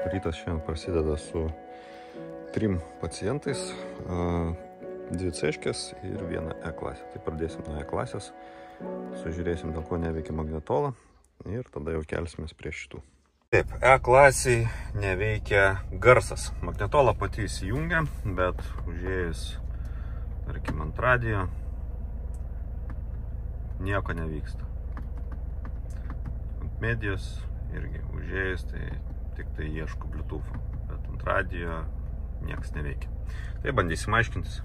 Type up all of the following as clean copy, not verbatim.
Rytas šiandien prasideda su 3 pacientais, 2 C-škės ir 1 E-klasė. Tai pradėsim nuo E-klasės, sužiūrėsim, dėl ko neveikia magnetola ir tada jau kelsimės prie šitų. Taip, E-klasiai neveikia garsas. Magnetola pati įsijungia, bet užėjus, tarkim, ant radijo, nieko nevyksta. Ant medijos irgi užėjus, tai tik tai ieško Bluetooth'o, bet ant radijo nieks neveikia. Tai bandysim aiškintis.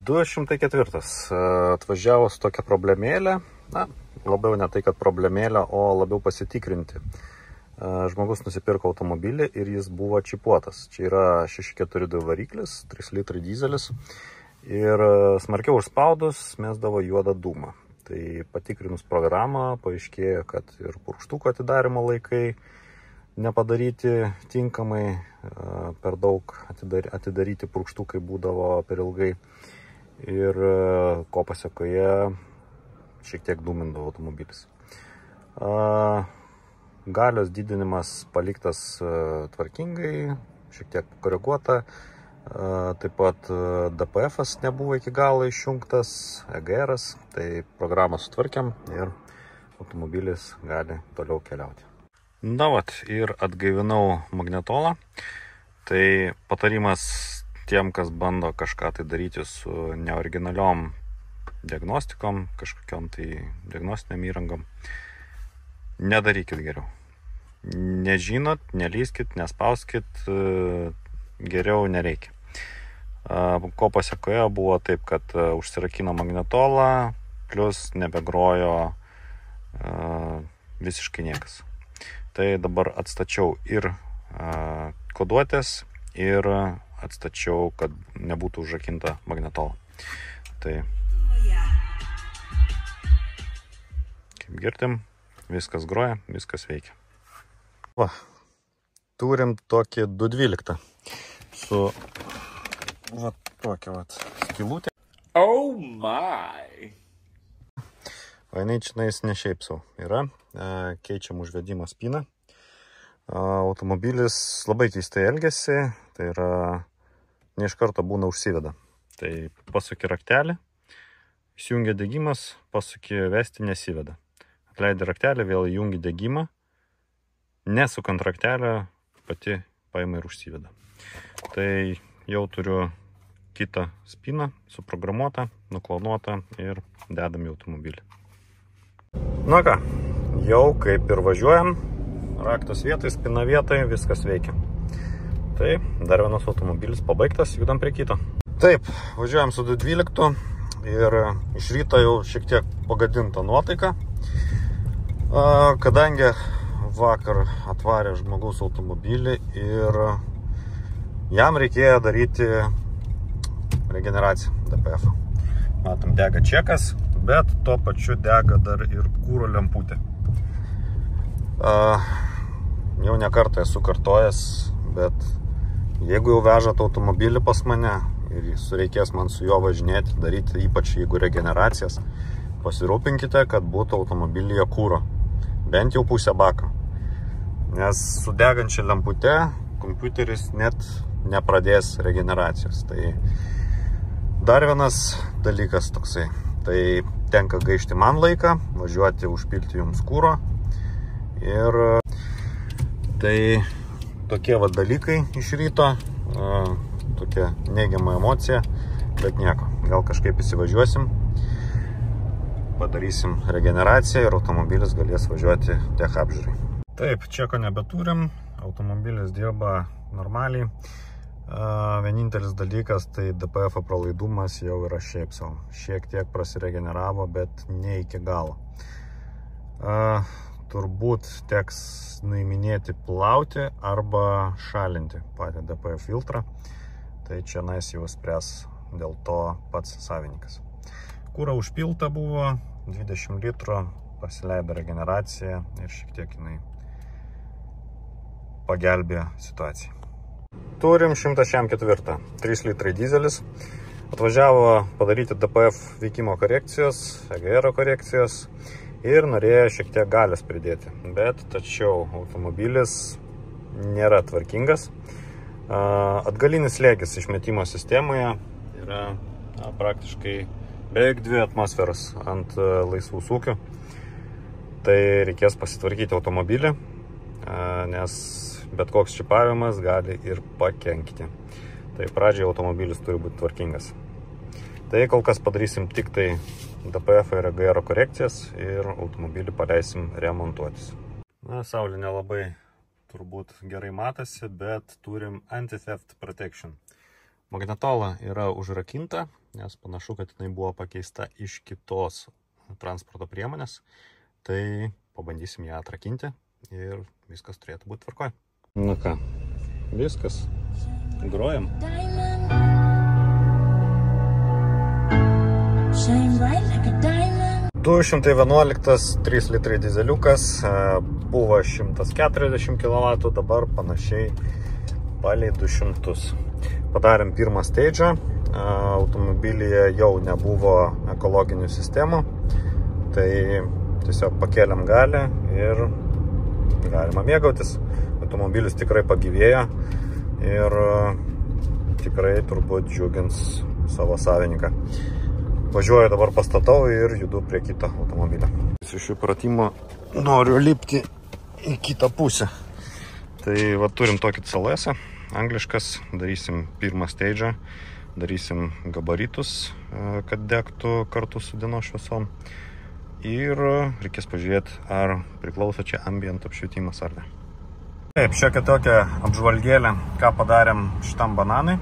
204. Atvažiavo su tokia problemėlė, labiau ne tai, kad problemėlė, o labiau pasitikrinti. Žmogus nusipirko automobilį ir jis buvo čipuotas. Čia yra 642 variklis, 3 litrai dizelis ir smarkiau užspaudus mesdavo juodą dūmą. Tai patikrinus programą paaiškėjo, kad ir purkštuko atidarimo laikai nepadaryti tinkamai, per daug atidaryti purkštukai būdavo per ilgai ir ko pasekoje šiek tiek dūmindavo automobilis. Galios didinimas paliktas tvarkingai, šiek tiek koreguota, taip pat DPF-as nebuvo iki galo išjungtas, EGR-as, tai programą sutvarkėm ir automobilis gali toliau keliauti. Ir atgaivinau magnetolą. Tai patarimas tiem, kas bando kažką tai daryti su neoriginaliom diagnostikom, kažkokiom tai diagnostiniam įrangom. Nedarykit geriau. Nežinot, nelyskit, nespauskit, geriau nereikia. Ko pasekoje buvo taip, kad užsirakino magnetolą, plus nebegrojo visiškai niekas. Tai dabar atstačiau ir koduotės ir atstačiau, kad nebūtų užrakinta magnetola. Tai kaip girdim, viskas groja, viskas veikia. Turim tokį 212 su tokia skylutė. Oh my! Jinai čionais ne šiaip sau yra, keičiam užvedimo spyną. Automobilis labai keistai elgiasi, tai yra ne iš karto būna užsiveda. Tai pasuki raktelį, įsijungia degimas, pasuki vesti, nesiveda. Atleidi raktelį, vėl įjungi degimą, nesukant raktelę, pati paima ir užsiveda. Tai jau turiu kitą spyną, suprogramuotą, nuklonuotą ir dedam į automobilį. Ką, jau kaip ir važiuojam, raktas vietai, spina vietai, viskas veikia. Tai dar vienas automobilis pabaigtas, judam prie kito. Taip, važiuojam su 212 ir iš ryto jau šiek tiek pagadinta nuotaika, kadangi vakar atvarė žmogaus automobilį ir jam reikėjo daryti regeneraciją DPF. Matom, dega čekas, bet tuo pačiu dega dar ir kūro lemputė. Jau ne kartą esu kartojęs, bet jeigu jau vežat automobilį pas mane ir reikės man su juo važinėti, daryti ypač jeigu regeneracijas, pasirūpinkite, kad būtų automobilyje kūro, bent jau pusę bako. Nes su degančia lempute kompiuteris net nepradės regeneracijos. Tai dar vienas dalykas toksai. Tai tenka gaišti man laiką, važiuoti, užpilti jums kūro. Ir tai tokie dalykai iš ryto, tokia neigiama emocija, bet nieko. Gal kažkaip įsivažiuosim, padarysim regeneraciją ir automobilis galės važiuoti tech apžiūrai. Taip, čeko nebeturim, automobilis dirba normaliai. Vienintelis dalykas, tai DPF pralaidumas jau yra šiaip sau. Šiek tiek prasiregeneravo, bet ne iki galo. Turbūt teks nuiminėti, plauti arba šalinti patį DPF filtrą. Tai čia nais jau spręs dėl to pats savininkas. Kūra užpilta buvo, 20 litrų, pasileido regeneracija ir šiek tiek jinai pagelbėjo situaciją. Turim 104, 3 litrai dizelis. Atvažiavo padaryti DPF veikimo korekcijos, EGR korekcijos ir norėjo šiek tiek galios pridėti. Bet tačiau automobilis nėra tvarkingas. Atgalinis slėgis išmetimo sistemoje yra praktiškai beveik 2 atmosferas ant laisvų sūkių. Tai reikės pasitvarkyti automobilį, nes bet koks čipavimas gali ir pakenkti. Tai pradžiai automobilis turi būti tvarkingas. Tai kol kas padarysim tik tai DPF ir EGR korekcijas ir automobilį paleisim remontuotis. Na, saulė nelabai turbūt gerai matosi, bet turim anti-theft protection. Magnetola yra užrakinta, nes panašu, kad jinai buvo pakeista iš kitos transporto priemonės. Tai pabandysim ją atrakinti ir viskas turėtų būti tvarkoj. Na ką, viskas. Grojam. 211 3 litrai dizeliukas, buvo 140 kW, dabar panašiai palei 200. Padarėm pirmą stage'ą, automobilyje jau nebuvo ekologinių sistemų, tai tiesiog pakėlėm galę ir galima mėgautis. Automobilis tikrai pagyvėjo ir tikrai turbūt džiugins savo savininką. Važiuoju dabar pastatau ir judu prie kito automobilio. Iš šių pratimų noriu lipti į kitą pusę. Tai va, turim tokį CLS, angliškas, darysim pirmą stage'ą, darysim gabaritus, kad degtų kartu su dienos šviesom. Ir reikės pažiūrėti, ar priklauso čia ambient apšvietimas ar ne. Taip, šiokia tokia apžvalgėlė, ką padarėm šitam bananui.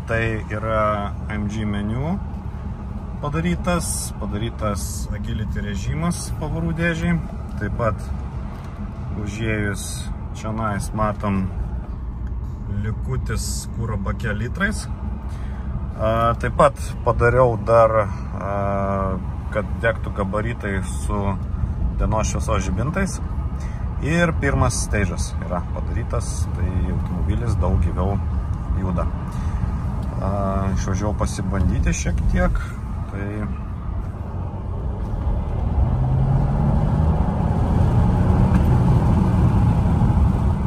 Tai yra AMG meniu padarytas agility režimas pavarų dėžiai. Taip pat užėjus čia matom likutis kuro bake litrais. Taip pat padariau dar, kad degtų gabaritai su dienos šviesos žibintais. Ir pirmas stage'as yra padarytas, tai automobilis daug gyviau juda. Išvažiavau pasibandyti šiek tiek, tai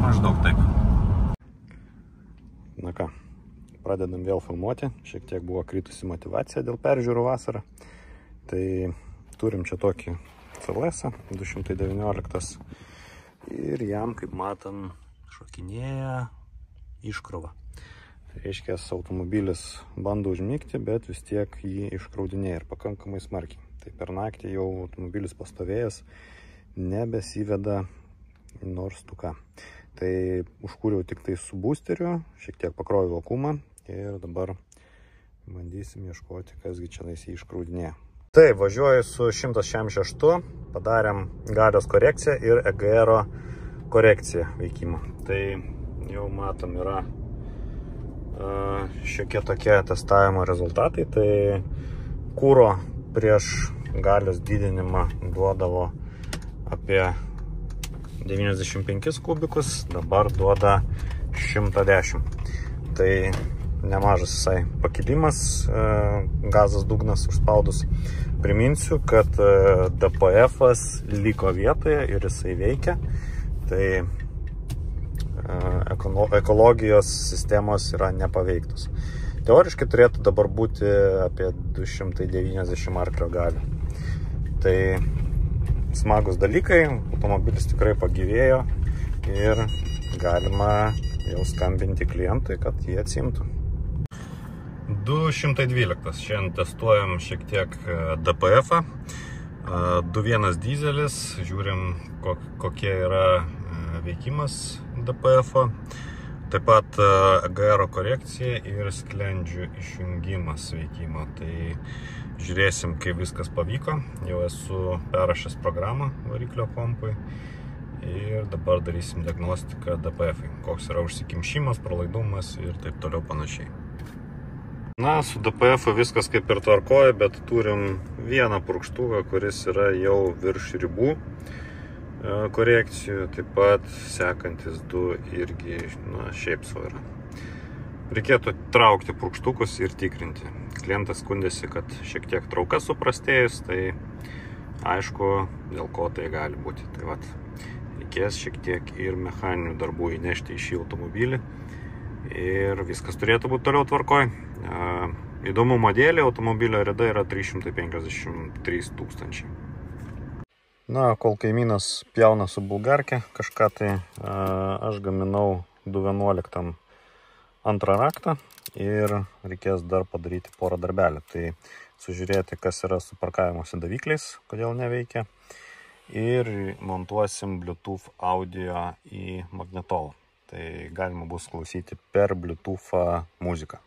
maždaug taip. Na ką, pradedam vėl filmuoti, šiek tiek buvo kritusi motyvacija dėl peržiūrų vasarą. Tai turim čia tokį CLS 219 ir jam, kaip matom, šokinėja iškrova. Tai reiškia, automobilis bando užmigti, bet vis tiek jį iškraudinėja ir pakankamai smarkiai. Tai per naktį jau automobilis pastovėjęs nebesiveda nors tuką. Tai užkūriau tik tai su boosteriu, šiek tiek pakroviau vakumą ir dabar bandysim ieškoti, kasgi čia jį iškraudinėja. Tai važiuoju su 166, padarėm galios korekciją ir EGR korekciją veikimo. Tai jau matom yra šiokie tokie testavimo rezultatai. Tai kuro prieš galios didinimą duodavo apie 95 kubikus, dabar duoda 110. Tai nemažas visai pakilimas, gazas dugnas užspaudus. Priminsiu, kad DPF-as liko vietoje ir jisai veikia. Tai ekologijos sistemos yra nepaveiktos. Teoriškai turėtų dabar būti apie 290 arklio galių. Tai smagus dalykai, automobilis tikrai pagyvėjo ir galima jau skambinti klientui, kad jį atsimtų. 212. Šiandien testuojam šiek tiek DPF-ą. 2.1 dizelis. Žiūrim, kokie yra veikimas DPF-o. Taip pat EGR korekcija ir sklendžių išjungimas veikimo. Tai žiūrėsim, kaip viskas pavyko. Jau esu perrašęs programą variklio kompui. Ir dabar darysim diagnostiką DPF-ai. Koks yra užsikimšimas, pralaidumas ir taip toliau panašiai. Na, su DPF viskas kaip ir tvarkoja, bet turim vieną purkštuką, kuris yra jau virš ribų korekcijų. Taip pat sekantis du irgi, šiaip sau yra. Reikėtų traukti purkštukus ir tikrinti. Klientas skundėsi, kad šiek tiek trauka suprastėjus, tai aišku, dėl ko tai gali būti. Tai vat, reikės šiek tiek ir mechaninių darbų įnešti į šį automobilį ir viskas turėtų būti toliau tvarkoj. Įdomumo dėlį automobilio rida yra 353 tūkstančiai. Na, kol kaimynas pjauna su bulgarke kažką, tai aš gaminau 211 antrą raktą ir reikės dar padaryti porą darbelių. Tai sužiūrėti, kas yra su parkavimosi davikliais, kodėl neveikia. Ir montuosim Bluetooth audio į magnetolą. Tai galima bus klausyti per Bluetooth'ą muziką.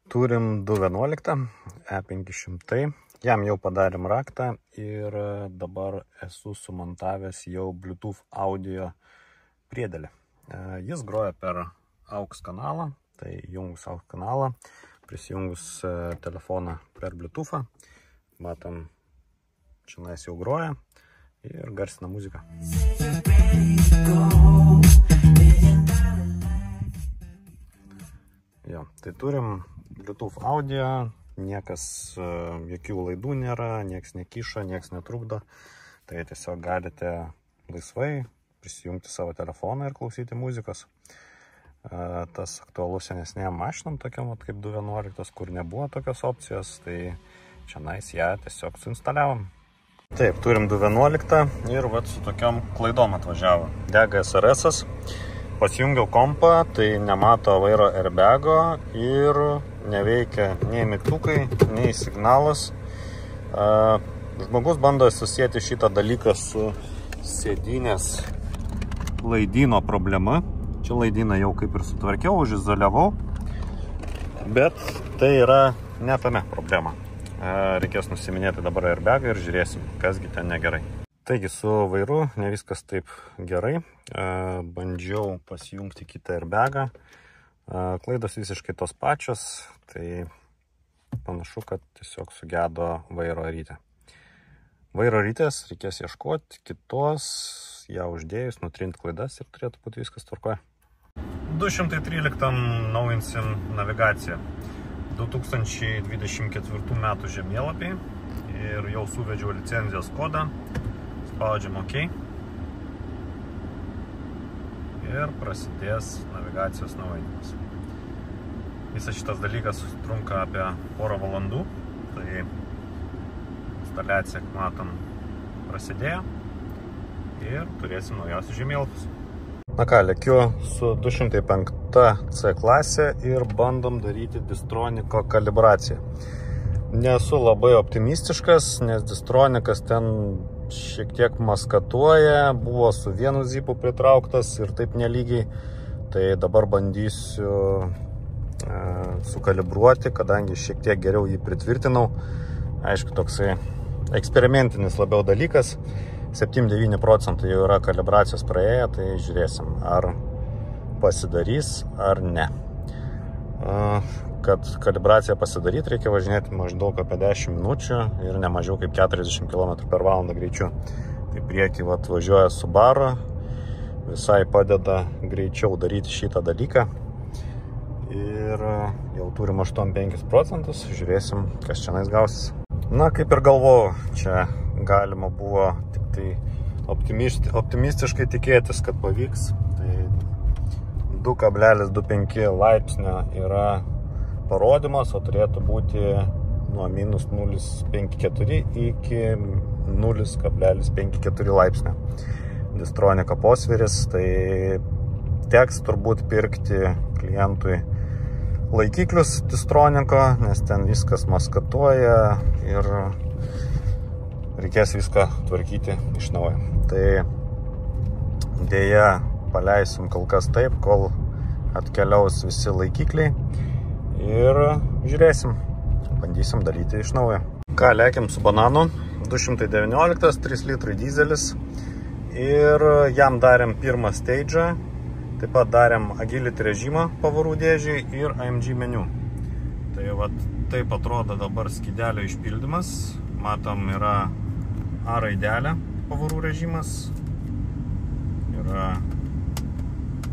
Turim 211 E500. Jam jau padarėm raktą ir dabar esu sumontavęs jau Bluetooth audio priedėlį. Jis groja per AUX kanalą, tai jungus AUX kanalą, prisijungus telefoną per Bluetooth'ą. Matom, čia jau groja ir garsina muziką. Jo, tai turim Bluetooth audio, niekas, jokių laidų nėra, nieks nekiša, nieks netrukdo. Tai tiesiog galite laisvai prisijungti savo telefoną ir klausyti muzikos. Tas aktualus senesnėm mašinom, tokiam kaip 211, kur nebuvo tokios opcijos, tai čianais ją tiesiog suinstaliavom. Taip, turim 211 ir vat su tokiom klaidom atvažiavo. Dega SRS-as, pasijungiau kompą, tai nemato vairo airbago ir neveikia nei mygtukai, nei signalas. Žmogus bando susijęti šitą dalyką su sėdynės laidyno problema. Čia laidyną jau kaip ir sutvarkiau, užizoliavau, bet tai yra ne tame problema. Reikės nusiminėti dabar airbagą ir žiūrėsim, kasgi ten negerai. Taigi su vairu ne viskas taip gerai. Bandžiau pasijungti kitą airbagą. Klaidos visiškai tos pačios, tai panašu, kad tiesiog sugedo vairo rytė. Vairo rytės reikės ieškoti kitos, ją uždėjus, nutrinti klaidas ir turėtų būti viskas tvarkoje. 213 naujinsim navigaciją. 2024 metų žemėlapiai ir jau suvedžiau licenzijos kodą, spaudžiam OK ir prasidės navigacijos naujinimas. Visas šitas dalykas trunka apie porą valandų, tai instaliacija, matom, prasidėjo ir turėsim naujausius žemėlapius. Na ką, lėkiu su 205 C klasė ir bandom daryti Distroniko kalibraciją. Nesu labai optimistiškas, nes Distronikas ten šiek tiek maskatuoja, buvo su vienu zipu pritrauktas ir taip nelygiai. Tai dabar bandysiu sukalibruoti, kadangi šiek tiek geriau jį pritvirtinau. Aišku, toksai eksperimentinis labiau dalykas. 7-9% jau yra kalibracijos praėję, tai žiūrėsim, ar pasidarys ar ne. Kad kalibraciją pasidaryti, reikia važinėti maždaug apie 10 minučių ir ne mažiau kaip 40 km/h greičiu. Tai priekį važiuoja Subaru, visai padeda greičiau daryti šitą dalyką. Ir jau turim 8-5%, žiūrėsim, kas čia gausis. Na, kaip ir galvojau, čia galima buvo tik tai optimistiškai tikėtis, kad pavyks. Tai 2,25 laipsnio yra parodimas, o turėtų būti nuo minus 0,54 iki 0,54 laipsnio. Distroniko posviris, tai teks turbūt pirkti klientui laikiklius Distroniko, nes ten viskas maskatuoja ir reikės viską tvarkyti iš naujo. Tai dėja paleisim kol kas taip, kol atkeliaus visi laikikliai ir žiūrėsim, bandysim daryti iš naujo. Ką, lekiam su bananu, 219, 3 litrai dizelis ir jam darėm pirmą stage'ą, taip pat darėm agility režimą pavarų dėžiai ir AMG meniu. Tai vat taip atrodo dabar skydelio išpildymas, matom yra A raidelė pavarų režimas, yra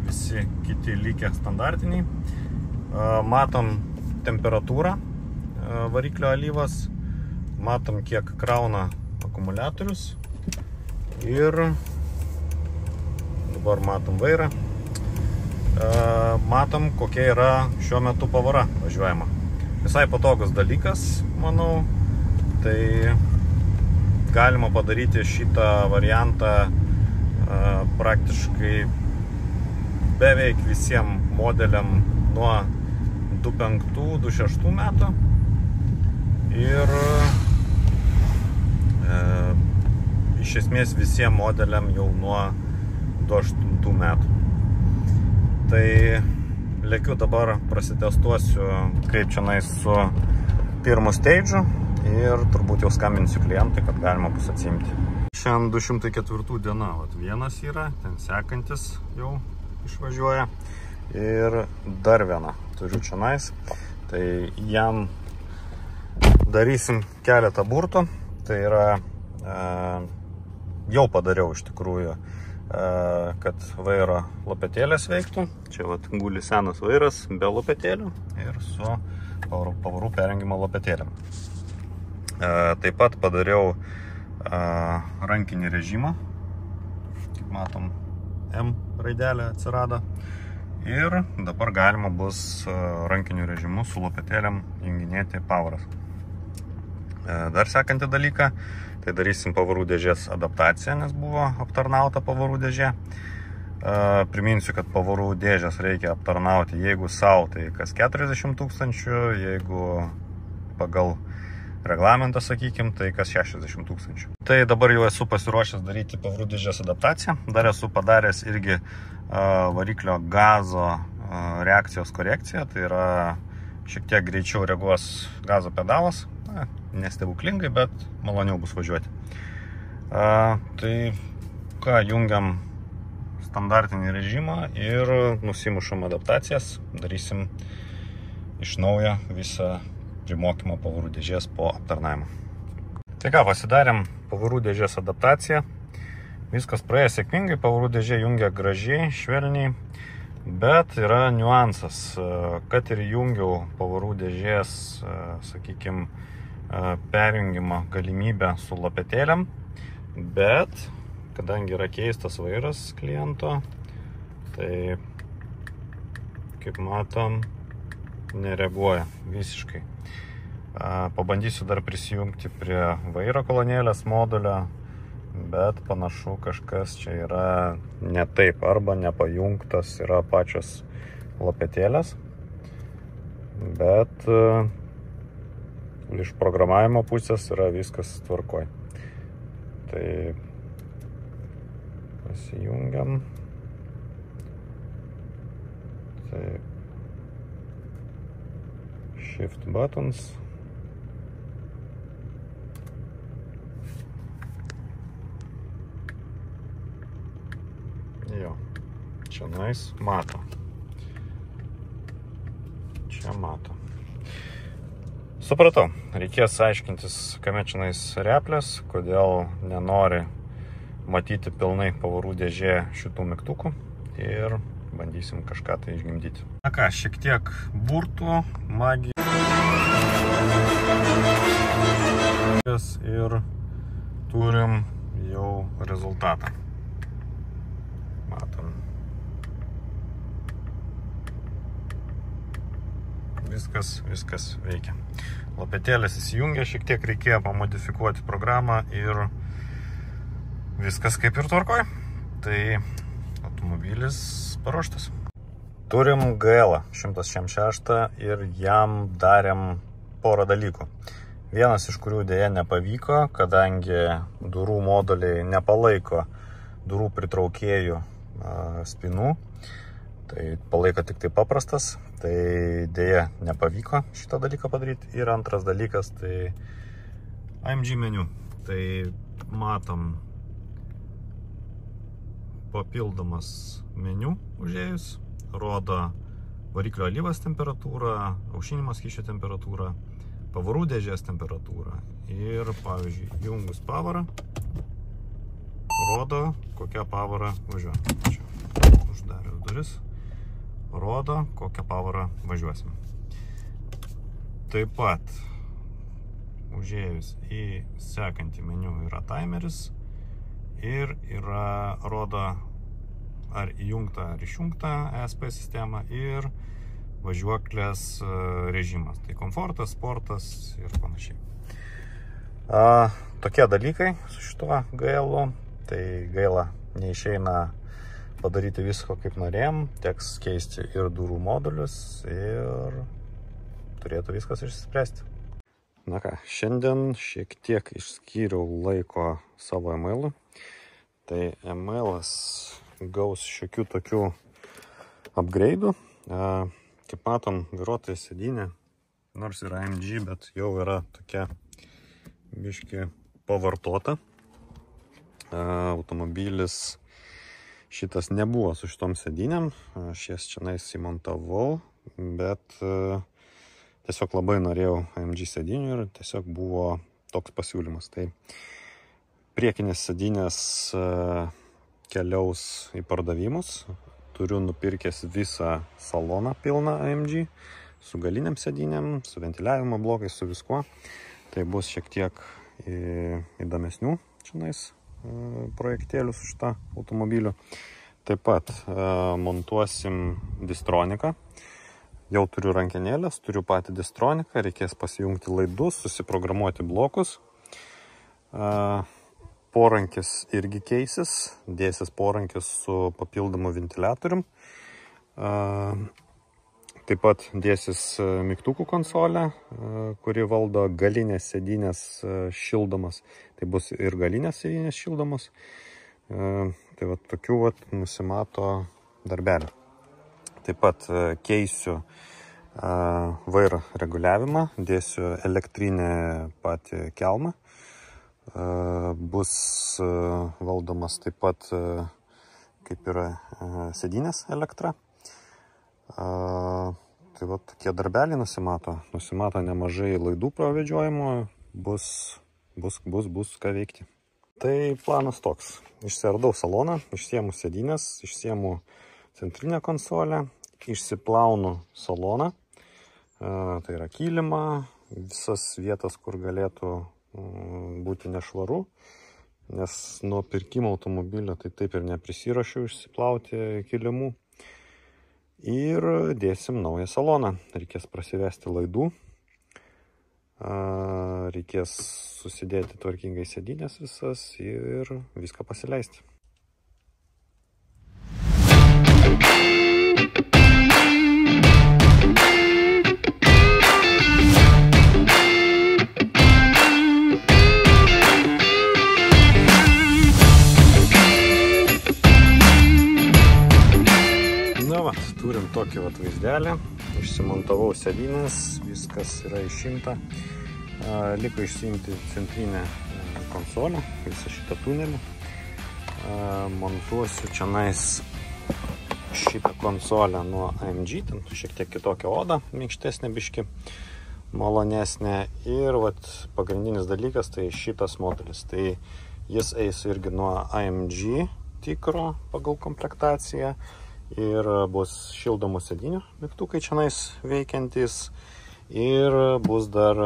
visi kiti likę standartiniai. Matom temperatūrą variklio alyvas, matom kiek krauna akumuliatorius ir dabar matom vairą. Matom, kokia yra šiuo metu pavara važiuojama. Visai patogus dalykas, manau. Tai galima padaryti šitą variantą praktiškai beveik visiems modeliam nuo 25-26 metų. Ir iš esmės visiems modeliam jau nuo 28 metų. Tai lėkiu dabar, prasitestuosiu, kaip čionais su pirmu stage'u ir turbūt jau skambinsiu klientai, kad galima bus atsiimti. Šiandien 204 diena, vienas yra, ten sekantis jau išvažiuoja ir dar vieną turiu čionais. Tai jam darysim keletą burtų, tai yra jau padariau iš tikrųjų, kad vairo lopetėlės veiktų. Čia guli senas vairas be lopetėlių ir su pavarų perjungimo lopetėlėm. Taip pat padariau rankinį režimą. Kaip matom, M raidelė atsirado. Ir dabar galima bus rankiniu režimu su lopetėlėm junginėti pavaras. Dar sekantį dalyką, tai darysim pavarų dėžės adaptaciją, nes buvo aptarnauta pavarų dėžė. Priminsiu, kad pavarų dėžės reikia aptarnauti, jeigu savo, tai kas 40 000, jeigu pagal reglamentą, sakykim, tai kas 60 000. Tai dabar jau esu pasiruošęs daryti pavarų dėžės adaptaciją. Dar esu padaręs irgi variklio gazo reakcijos korekciją, tai yra šiek tiek greičiau reaguos gazo pedalas. Nestebuklingai, bet maloniau bus važiuoti. Tai ką, jungiam standartinį režimą ir nusimušam adaptacijas. Darysim iš naujo visą primokymą pavarų dėžės po aptarnavimo. Tai ką, pasidarėm pavarų dėžės adaptaciją. Viskas praėjo sėkmingai, pavarų dėžė jungia gražiai, švelniai. Bet yra niuansas, kad ir jungiau pavarų dėžės, sakykime, perjungimo galimybę su lopetėlėm, bet kadangi yra keistas vairas kliento, tai kaip matom, nereaguoja visiškai. Pabandysiu dar prisijungti prie vairo kolonėlės modulio, bet panašu kažkas čia yra ne taip, arba nepajungtas yra pačios lopetėlės, bet iš programavimo pusės yra viskas tvarkoj. Tai pasijungiam. Taip. Shift buttons. Jo, čia mato. Čia mato. Supratau, reikės aiškintis, kame čionais replės, kodėl nenori matyti pilnai pavarų dėžė šitų mygtukų ir bandysim kažką tai išgimdyti. Na ką, šiek tiek burtų, magijos ir turim jau rezultatą. Matom. Viskas veikia. Lopetėlės įsijungia, šiek tiek reikėjo pamodifikuoti programą ir viskas kaip ir tvarkoj. Tai automobilis paruoštas. Turim GL 106 ir jam darėm porą dalykų. Vienas iš kurių dėja nepavyko, kadangi durų moduliai nepalaiko durų pritraukėjų spinų. Tai palaiko tik tai paprastas, tai dėja nepavyko šitą dalyką padaryti. Ir antras dalykas, tai AMG meniu. Tai matom papildomas meniu užėjus, rodo variklio alyvos temperatūrą, aušinimo skysčio temperatūrą, pavarų dėžės temperatūrą. Ir, pavyzdžiui, jungus pavarą, rodo, kokia pavara važiuoja. Čia uždariau duris. Rodo, kokią pavarą važiuosim. Taip pat užėjus į sekantį meniu yra timeris ir rodo ar įjungta ar išjungta ESP sistema ir važiuoklės režimas. Tai komfortas, sportas ir panašiai. Tokie dalykai su šituo GL-u. Tai gaila, neišeina padaryti visko kaip norėjom. Teks keisti ir durų modulius ir turėtų viskas išspręsti. Na ką, šiandien šiek tiek išskyriau laiko savo emailui. Tai emailas gaus šiokių tokių upgrade'ų. Kaip matom, vairuotojo sėdynė, nors yra AMG, bet jau yra tokia biški pavartota. Automobilis šitas nebuvo su šitom sėdynėm. Aš jas čionais įmontavau, bet tiesiog labai norėjau AMG sėdinių ir tiesiog buvo toks pasiūlymas. Tai priekinės sėdynės keliaus į pardavimus. Turiu nupirkęs visą saloną pilną AMG su galiniam sėdynėm, su ventiliavimo blokais, su viskuo. Tai bus šiek tiek įdomesnių čionais projektėlių su šitą automobiliu. Taip pat montuosim distroniką. Jau turiu rankenėlės, turiu patį distroniką, reikės pasijungti laidus, susiprogramuoti blokus. Porankis irgi keisis, dėsis porankis su papildomu ventiliatorium. Taip pat dėsis mygtukų konsolė, kuri valdo galinės sėdynės šildomas. Tai bus ir galinės sėdynės šildomas. Tai va tokių va nusimato darbelių. Taip pat keisiu vairo reguliavimą, dėsiu elektrinę patį kelmą. Bus valdomas taip pat kaip yra sėdynės elektra. Tai va tokie darbeliai nusimato. Nusimato nemažai laidų pravedžiojimo, bus ką veikti. Tai planas toks. Išsiardau saloną, išsiemu sėdynės, išsiemu centrinę konsolę, išsiplaunu saloną, tai yra kilimą, visas vietas, kur galėtų būti nešvaru, nes nuo pirkimo automobilio tai taip ir neprisirašiau išsiplauti kilimų. Ir dėsim naują saloną. Reikės prasivesti laidų, reikės susidėti tvarkingai sėdynės visas ir viską pasileisti. Turim tokį vat vaizdelį, išsimontavau sėdynės, viskas yra išimta. Liko išsiimti centrinę konsolę, visą šitą tunelį. Montuosiu čionais šitą konsolę nuo AMG, ten šiek tiek kitokia oda, minkštesnė biški, malonesnė. Ir vat pagrindinis dalykas tai šitas modelis. Tai jis eis irgi nuo AMG tikro pagal komplektaciją. Ir bus šildomų sėdinių mygtukai čionais veikiantys ir bus dar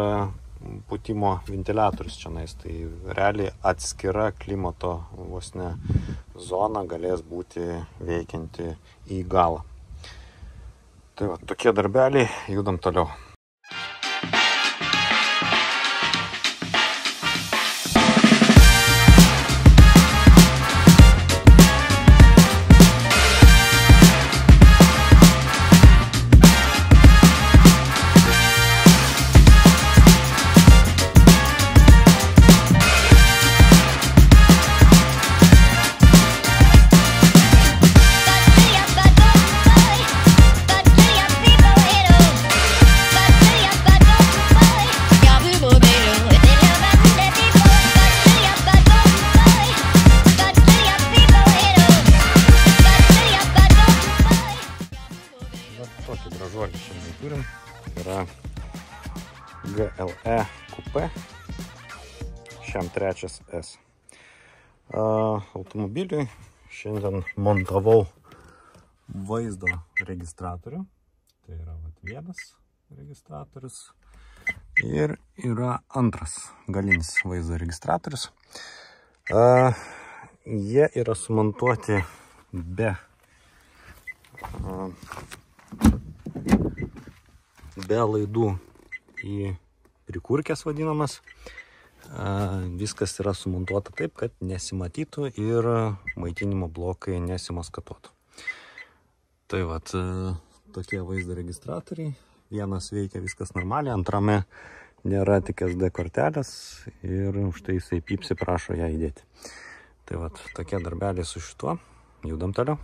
pūtimo ventiliatorius čionais. Tai realiai atskira klimato vos ne zona galės būti veikianti į galą. Tai va, tokie darbeliai, judam toliau. Turim, yra GLE Coupe, šiam 3S. Automobiliui šiandien montavau vaizdo registratorių. Tai yra vienas registratorius ir yra antras galinis vaizdo registratorius. Jie yra sumontuoti be be laidų į prikurkės vadinamas. Viskas yra sumontuota taip, kad nesimatytų ir maitinimo blokai nesimaskatuotų. Tai vat, tokie vaizdo registratoriai. Vienas veikia viskas normaliai, antrame nėra tik SD kortelės ir už tai jisai pypsi prašo ją įdėti. Tai vat, tokie darbeliai su šituo. Judam toliau.